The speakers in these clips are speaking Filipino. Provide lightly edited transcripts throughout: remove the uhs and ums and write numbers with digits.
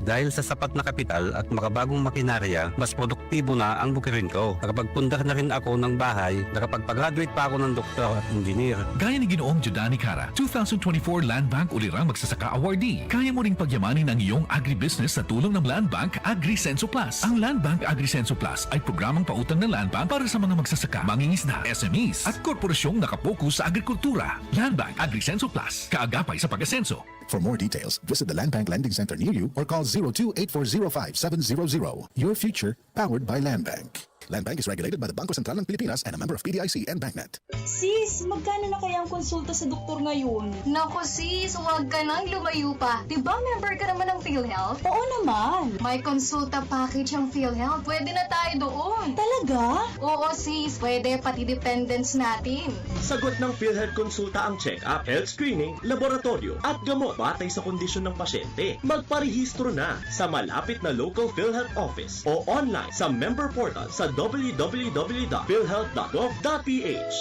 Dahil sa sapat na kapital at makabagong makinarya, mas produktibo na ang bukirin ko. Nakapagpundar na rin ako ng bahay, nakapagpag-graduate pa ako ng doktor at engineer. Gaya ni Ginoong Jodani Cara, 2024 Land Bank Ulirang Magsasaka Awardee. Kaya mo ring pagyamanin ang iyong agribusiness sa tulong ng Land Bank AgriSenso Plus. Ang Land Bank AgriSenso Plus ay programang pautang ng Land Bank para sa mga magsasaka, mangingisda, SMEs at korporasyong nakapokus sa agrikultura. Land Bank AgriSenso Plus, kaagapay sa pag-asenso. For more details, visit the Land Bank Lending Center near you or call 02-8405-700. Your future, powered by Land Bank. Land Bank is regulated by the Bangko Sentral ng Pilipinas and a member of PDIC and BancNet. Sis, magkano na kaya ang konsulta sa doktor ngayon? Nako sis, huwag ka nang lumayo pa. Diba member ka naman ng PhilHealth? Oo naman. May konsulta package ang PhilHealth. Pwede na tayo doon. Talaga? Oo sis, pwede pati dependents natin. Sagot ng PhilHealth Konsulta ang check-up, health screening, laboratorio at gamot batay sa kondisyon ng pasyente. Magparehistro na sa malapit na local PhilHealth office o online sa member portal sa www.philhealth.gov.ph.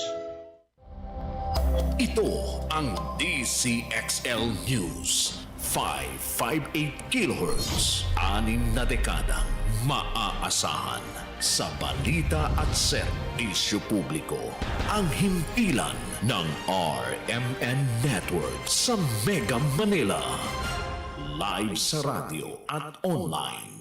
Ito ang DCXL News. 558 kHz. 6 na dekadang maaasahan sa balita at serbisyo publiko. Ang himpilan ng RMN Network sa Mega Manila. Live sa radyo at online.